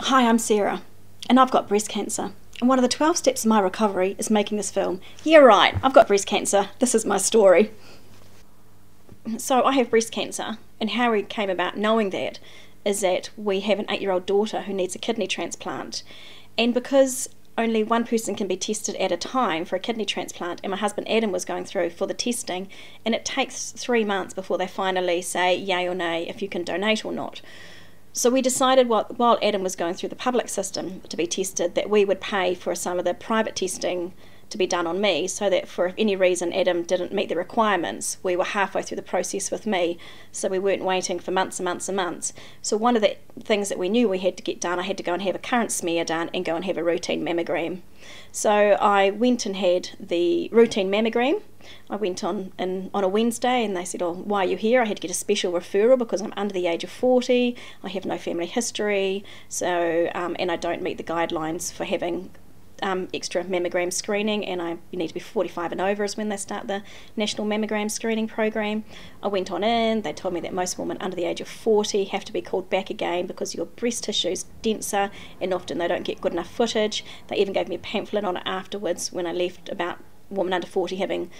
Hi, I'm Sarah, and I've got breast cancer. And one of the 12 steps of my recovery is making this film. Yeah, right, I've got breast cancer. This is my story. So I have breast cancer, and how we came about knowing that is that we have an 8-year-old daughter who needs a kidney transplant. And because only one person can be tested at a time for a kidney transplant, and my husband Adam was going through for the testing, and it takes 3 months before they finally say yay or nay if you can donate or not. So we decided while Adam was going through the public system to be tested that we would pay for some of the private testing to be done on me, so that for any reason Adam didn't meet the requirements, we were halfway through the process with me, so we weren't waiting for months and months and months. So one of the things that we knew we had to get done, I had to go and have a current smear done and go and have a routine mammogram. So I went and had the routine mammogram. I went on a Wednesday, and they said, oh, why are you here? I had to get a special referral because I'm under the age of 40, I have no family history, so and I don't meet the guidelines for having extra mammogram screening, and you need to be 45 and over is when they start the national mammogram screening program. I went on in, they told me that most women under the age of 40 have to be called back again because your breast tissue is denser and often they don't get good enough footage. They even gave me a pamphlet on it afterwards when I left about women under 40 having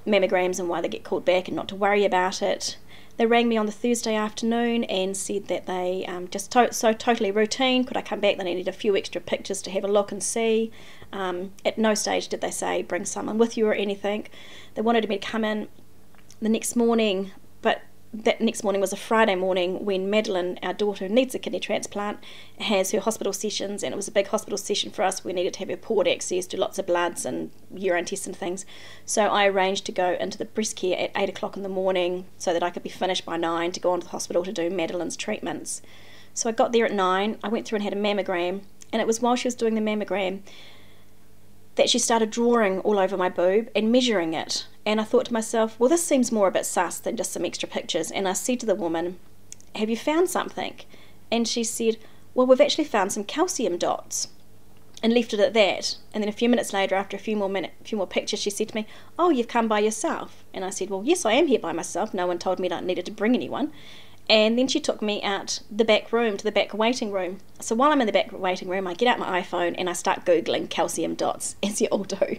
mammograms and why they get called back and not to worry about it. They rang me on the Thursday afternoon and said that they totally routine, could I come back, they needed a few extra pictures to have a look and see. At no stage did they say bring someone with you or anything. They wanted me to come in the next morning, but that next morning was a Friday morning when Madeline, our daughter who needs a kidney transplant, has her hospital sessions, and it was a big hospital session for us. We needed to have her port access to lots of bloods and urine tests and things. So I arranged to go into the breast care at 8 o'clock in the morning so that I could be finished by 9 to go on to the hospital to do Madeline's treatments. So I got there at 9, I went through and had a mammogram, and it was while she was doing the mammogram that she started drawing all over my boob and measuring it. And I thought to myself, well, this seems more a bit sus than just some extra pictures. And I said to the woman, have you found something? And she said, well, we've actually found some calcium dots, and left it at that. And then a few minutes later, after a few more pictures, she said to me, oh, you've come by yourself? And I said, well, yes, I am here by myself. No one told me I needed to bring anyone. And then she took me out the back room, to the back waiting room. So while I'm in the back waiting room, I get out my iPhone and I start Googling calcium dots, as you all do.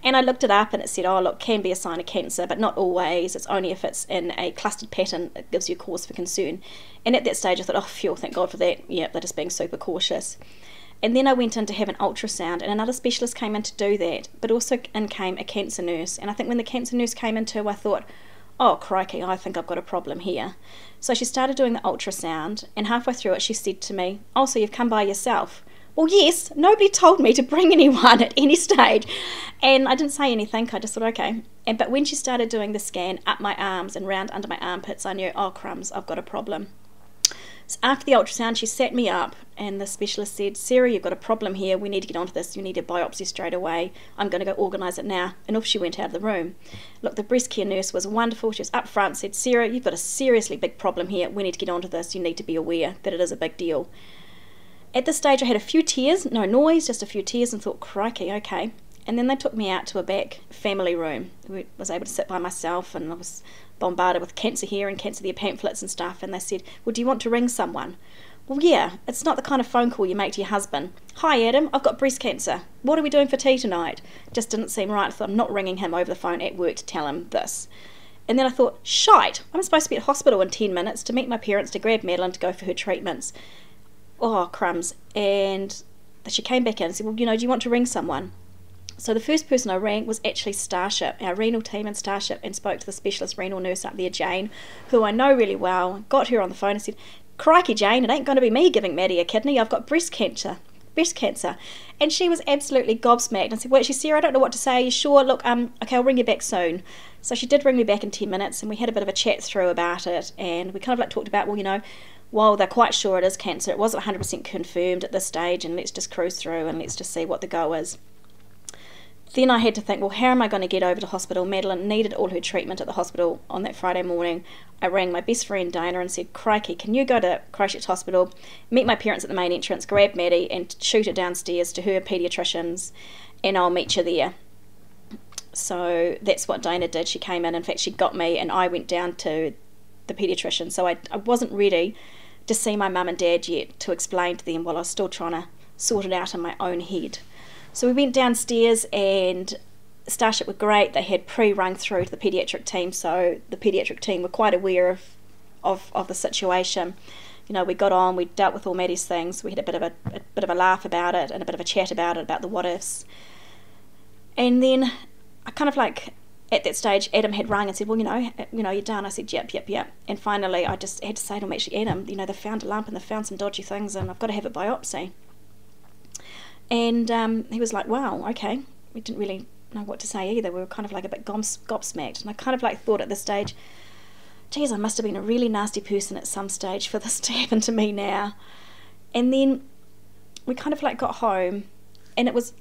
And I looked it up and it said, oh, look, can be a sign of cancer, but not always. It's only if it's in a clustered pattern it gives you cause for concern. And at that stage I thought, oh, phew, thank God for that. Yeah, they're just being super cautious. And then I went in to have an ultrasound, and another specialist came in to do that, but also in came a cancer nurse. And I think when the cancer nurse came in too, I thought, oh, crikey, I think I've got a problem here. So she started doing the ultrasound, and halfway through it she said to me, oh, so you've come by yourself? Well, yes, nobody told me to bring anyone at any stage. And I didn't say anything, I just thought, okay. But when she started doing the scan up my arms and round under my armpits, I knew, oh, crumbs, I've got a problem. So after the ultrasound, she sat me up, and the specialist said, Sarah, you've got a problem here. We need to get onto this. You need a biopsy straight away. I'm going to go organise it now. And off she went out of the room. Look, the breast care nurse was wonderful. She was up front, said, Sarah, you've got a seriously big problem here. We need to get onto this. You need to be aware that it is a big deal. At this stage, I had a few tears, no noise, just a few tears, and thought, crikey, okay. And then they took me out to a back family room. I was able to sit by myself, and I was bombarded with cancer here and cancer there pamphlets and stuff, and they said, well, do you want to ring someone? Well, yeah, it's not the kind of phone call you make to your husband. Hi, Adam, I've got breast cancer. What are we doing for tea tonight? Just didn't seem right. I thought, I'm not ringing him over the phone at work to tell him this. And then I thought, shite, I'm supposed to be at hospital in 10 minutes to meet my parents to grab Madeline to go for her treatments. Oh, crumbs. And she came back in and said, well, do you want to ring someone? So the first person I rang was actually Starship, our renal team in Starship, and spoke to the specialist renal nurse up there, Jane, who I know really well. Got her on the phone and said, crikey, Jane, it ain't going to be me giving Maddie a kidney. I've got breast cancer. And she was absolutely gobsmacked and said, well, actually, Sarah, I don't know what to say. Are you sure? Look, okay, I'll ring you back soon. So she did ring me back in 10 minutes, and we had a bit of a chat through about it, and we kind of talked about, well, while they're quite sure it is cancer, it wasn't 100% confirmed at this stage, and let's just cruise through and let's just see what the go is. Then I had to think, well, how am I going to get over to hospital? Madeline needed all her treatment at the hospital on that Friday morning. I rang my best friend Dana and said, crikey, can you go to Christchurch Hospital, meet my parents at the main entrance, grab Maddie and shoot her downstairs to her paediatricians, and I'll meet you there. So that's what Dana did. She came in fact she got me, and I went down to the paediatrician. So I wasn't ready to see my mum and dad yet to explain to them while I was still trying to sort it out in my own head. So we went downstairs, and Starship were great. They had pre-rung through to the paediatric team, so the paediatric team were quite aware of the situation. You know, we got on, we dealt with all Maddie's things, we had a bit of a laugh about it and a bit of a chat about it, about the what ifs. And then I kind of like, at that stage, Adam had rung and said, well, you know, you're done. I said, yep. And finally, I just had to say to him, actually, Adam, you know, they found a lump and they found some dodgy things, and I've got to have a biopsy. And he was like, wow, okay. We didn't really know what to say either. We were kind of like a bit gobsmacked. And I kind of like thought at this stage, geez, I must have been a really nasty person at some stage for this to happen to me now. And then we kind of like got home, and it was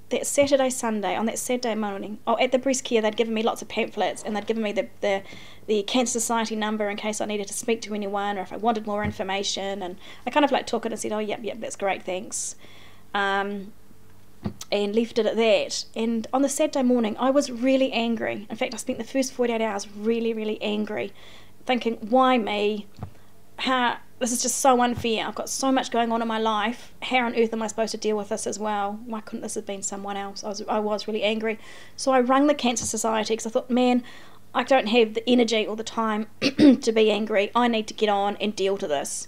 that Saturday, Sunday, on that Saturday morning, at the breast care, they'd given me lots of pamphlets, and they'd given me the Cancer Society number in case I needed to speak to anyone or if I wanted more information. And I kind of like took it and said, oh, yep, that's great, thanks. And left it at that. And on the Saturday morning, I was really angry. In fact, I spent the first 48 hours really, really angry, thinking, why me? This is just so unfair. I've got so much going on in my life. How on earth am I supposed to deal with this as well? Why couldn't this have been someone else? I was really angry. So I rang the Cancer Society because I thought, man, I don't have the energy all the time to be angry. I need to get on and deal to this.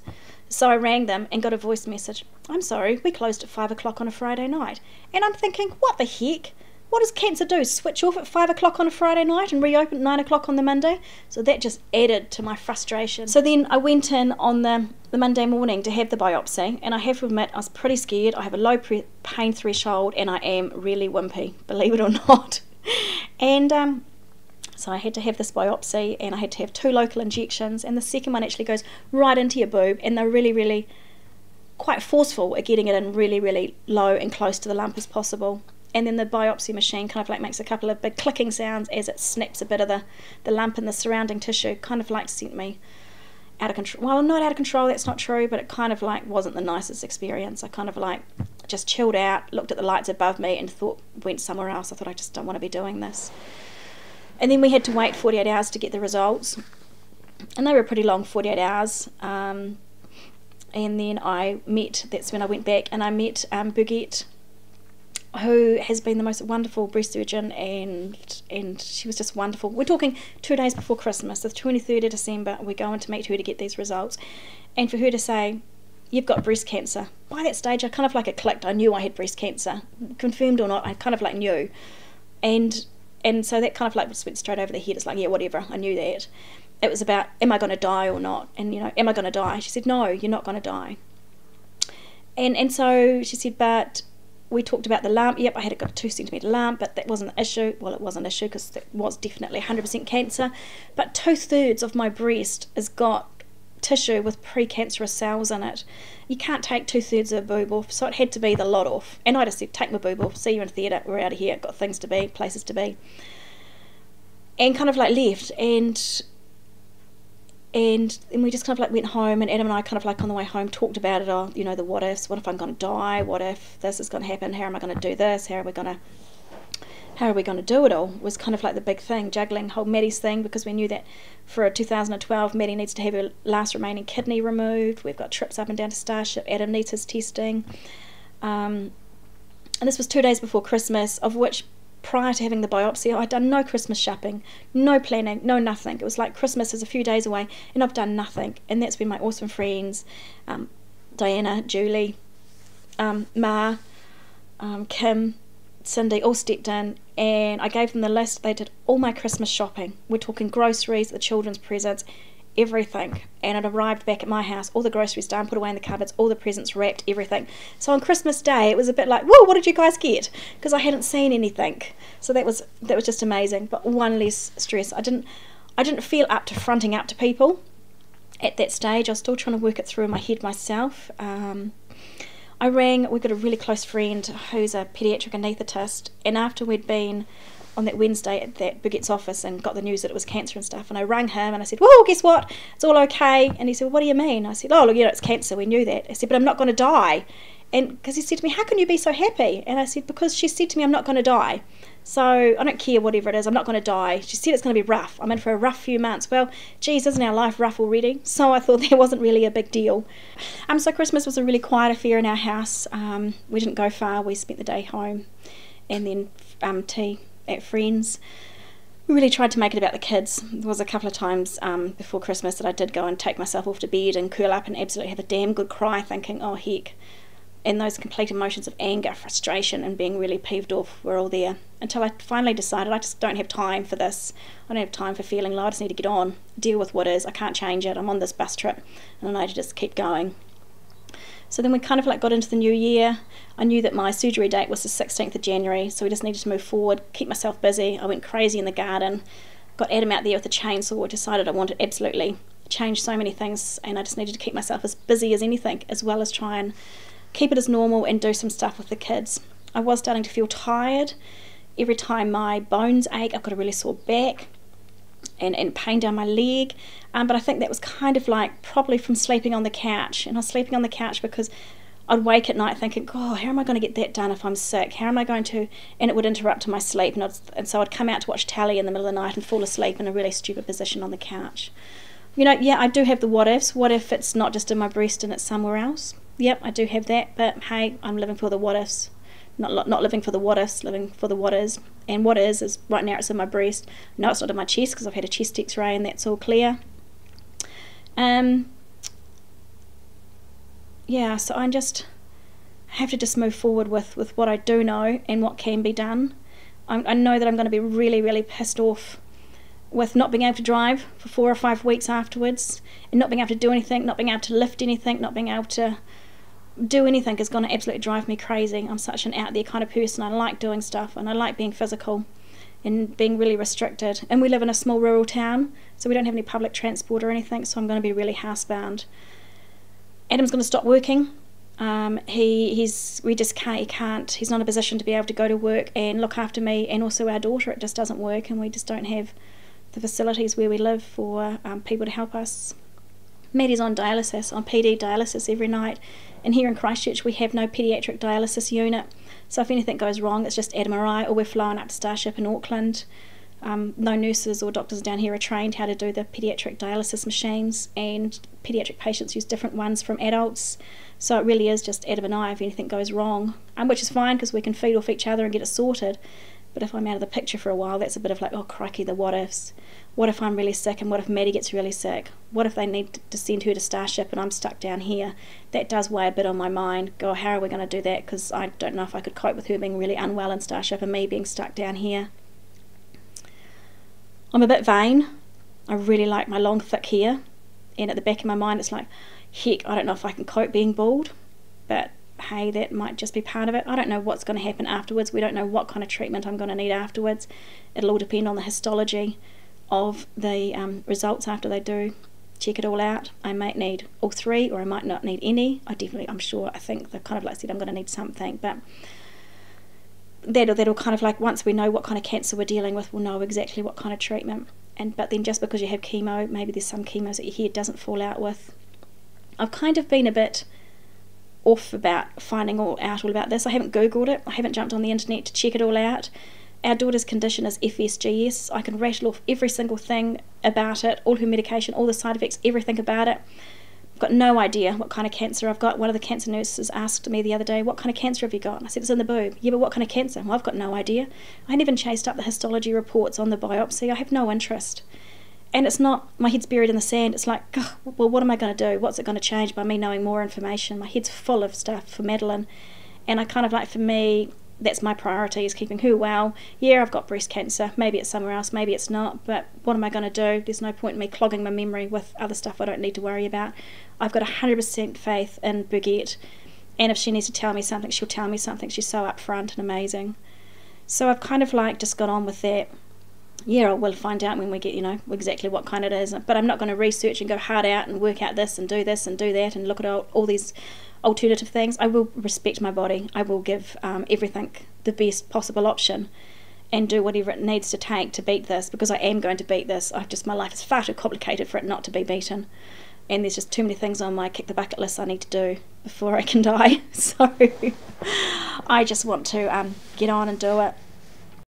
So I rang them and got a voice message. I'm sorry, we closed at 5 o'clock on a Friday night. And I'm thinking, what the heck? What does cancer do? Switch off at 5 o'clock on a Friday night and reopen at 9 o'clock on the Monday? So that just added to my frustration. So then I went in on the Monday morning to have the biopsy, and I have to admit I was pretty scared. I have a low pain threshold, and I am really wimpy, believe it or not. And so I had to have this biopsy, and I had to have 2 local injections, and the second one actually goes right into your boob, and they're really, really quite forceful at getting it in really, really low and close to the lump as possible. And then the biopsy machine kind of like makes a couple of big clicking sounds as it snaps a bit of the lump and the surrounding tissue, kind of like sent me out of control. Well, not out of control, that's not true, but it kind of like wasn't the nicest experience. I kind of like just chilled out, looked at the lights above me and went somewhere else. I thought, I just don't want to be doing this. And then we had to wait 48 hours to get the results, and they were pretty long 48 hours. And then that's when I went back and I met Birgit, who has been the most wonderful breast surgeon, and she was just wonderful. We're talking 2 days before Christmas, the 23rd of December, we're going to meet her to get these results, and for her to say, you've got breast cancer. By that stage, I kind of like it clicked. I knew I had breast cancer, confirmed or not, I kind of like knew, and so that kind of like just went straight over the head. It's like, yeah, whatever, I knew that. It was about, am I going to die or not? And, you know, am I going to die? She said, no, you're not going to die. And so she said, but we talked about the lump. Yep, I had got a 2 centimetre lump, but that wasn't an issue. Well, it was an issue because it was definitely 100% cancer. But 2/3 of my breast has got tissue with precancerous cells in it. You can't take 2/3 of a boob off, so it had to be the lot off. And I just said, take my boob off, see you in theatre, we're out of here, got things to be, places to be. And kind of like left, and we just kind of like went home, and Adam and I kind of like on the way home talked about it, you know, the what ifs. What if I'm going to die? What if this is going to happen? How am I going to do this? How are we going to do it all? Was kind of like the big thing, juggling whole Maddie's thing, because we knew that for 2012 Maddie needs to have her last remaining kidney removed. We've got trips up and down to Starship. Adam needs his testing, and this was 2 days before Christmas, of which prior to having the biopsy I'd done no Christmas shopping, no planning, no nothing. It was like Christmas is a few days away and I've done nothing. And that's when my awesome friends, Diana, Julie, Ma, Kim, Cindy all stepped in, and I gave them the list. They did all my Christmas shopping. We're talking groceries, the children's presents, everything. And it arrived back at my house, all the groceries done, put away in the cupboards, all the presents wrapped, everything. So on Christmas Day it was a bit like, whoa, what did you guys get? Because I hadn't seen anything. So that was just amazing. But one less stress. I didn't feel up to fronting up to people at that stage. I was still trying to work it through in my head myself. I rang, we've got a really close friend who's a paediatric anaesthetist, and after we'd been on that Wednesday at that Birgit's office and got the news that it was cancer and stuff, and I rang him and I said, well, guess what, it's all okay. And he said, well, what do you mean? I said, oh, look, you know, it's cancer, we knew that. I said, but I'm not going to die. And because he said to me, how can you be so happy? And I said, because she said to me, I'm not going to die. So I don't care whatever it is, I'm not going to die. She said it's going to be rough. I'm in for a rough few months. Well, geez, isn't our life rough already? So I thought that wasn't really a big deal. So Christmas was a really quiet affair in our house. We didn't go far. We spent the day home and then tea at friends. We really tried to make it about the kids. There was a couple of times before Christmas that I did go and take myself off to bed and curl up and absolutely have a damn good cry, thinking, oh heck. And those complete emotions of anger, frustration, and being really peeved off were all there. Until I finally decided I just don't have time for this. I don't have time for feeling low. I just need to get on, deal with what is. I can't change it. I'm on this bus trip, and I need to just keep going. So then we kind of like got into the new year. I knew that my surgery date was the 16th of January, so we just needed to move forward, keep myself busy. I went crazy in the garden, got Adam out there with a chainsaw, decided I wanted absolutely change so many things, and I just needed to keep myself as busy as anything, as well as try and keep it as normal and do some stuff with the kids. I was starting to feel tired. Every time my bones ache, I've got a really sore back and pain down my leg. But I think that was kind of like probably from sleeping on the couch. And I was sleeping on the couch because I'd wake at night thinking, oh, how am I going to get that done if I'm sick? How am I going to? And it would interrupt my sleep. And so I'd come out to watch telly in the middle of the night and fall asleep in a really stupid position on the couch. You know, yeah, I do have the what ifs. What if it's not just in my breast and it's somewhere else? Yep, I do have that, but hey, I'm living for the what ifs. Not living for the what ifs, living for the what is. And what is right now it's in my breast. No, it's not in my chest because I've had a chest x-ray and that's all clear. Yeah, so I just have to just move forward with what I do know and what can be done. I know that I'm going to be really, really pissed off with not being able to drive for 4 or 5 weeks afterwards, and not being able to do anything, not being able to lift anything, not being able to do anything is going to absolutely drive me crazy. I'm such an out there kind of person. I like doing stuff and I like being physical and being really restricted. And we live in a small rural town, so we don't have any public transport or anything, so I'm going to be really housebound. Adam's going to stop working. He's not in a position to be able to go to work and look after me and also our daughter. It just doesn't work, and we just don't have the facilities where we live for people to help us. Maddie's on dialysis, on PD dialysis every night, and here in Christchurch we have no paediatric dialysis unit, so if anything goes wrong it's just Adam or I, or we're flying up to Starship in Auckland. No nurses or doctors down here are trained how to do the paediatric dialysis machines, and paediatric patients use different ones from adults, so it really is just Adam and I if anything goes wrong, which is fine because we can feed off each other and get it sorted. But if I'm out of the picture for a while, that's a bit of like, oh crikey, the what ifs. What if I'm really sick, and what if Maddie gets really sick? What if they need to send her to Starship and I'm stuck down here? That does weigh a bit on my mind. Go, how are we going to do that? Because I don't know if I could cope with her being really unwell in Starship and me being stuck down here. I'm a bit vain. I really like my long thick hair, and at the back of my mind it's like, heck, I don't know if I can cope being bald, but hey, that might just be part of it. I don't know what's going to happen afterwards. We don't know what kind of treatment I'm going to need afterwards. It'll all depend on the histology of the results after they do check it all out. I might need all 3, or I might not need any. I think they've kind of like said I'm going to need something, but that'll kind of like, once we know what kind of cancer we're dealing with, we'll know exactly what kind of treatment. But then just because you have chemo, maybe there's some chemos that your hair doesn't fall out with. I've kind of been a bit off about finding out all about this. I haven't googled it. I haven't jumped on the internet to check it all out. Our daughter's condition is FSGS. I can rattle off every single thing about it, all her medication, all the side effects, everything about it. I've got no idea what kind of cancer I've got. One of the cancer nurses asked me the other day, what kind of cancer have you got? And I said, it's in the boob. Yeah, but what kind of cancer? Well, I've got no idea. I haven't even chased up the histology reports on the biopsy. I have no interest. And it's not, my head's buried in the sand. It's like, well, what am I going to do? What's it going to change by me knowing more information? My head's full of stuff for Madeline. And I kind of like, for me, that's my priority, is keeping her well. Yeah, I've got breast cancer. Maybe it's somewhere else, maybe it's not. But what am I going to do? There's no point in me clogging my memory with other stuff I don't need to worry about. I've got 100% faith in Birgit. And if she needs to tell me something, she'll tell me something. She's so upfront and amazing. So I've kind of like just got on with that. Yeah, we'll find out when we get, exactly what kind it is. But I'm not going to research and go hard out and work out this and do that and look at all these alternative things. I will respect my body. I will give everything the best possible option and do whatever it needs to take to beat this, because I am going to beat this. My life is far too complicated for it not to be beaten. and there's just too many things on my kick the bucket list I need to do before I can die. So I just want to get on and do it.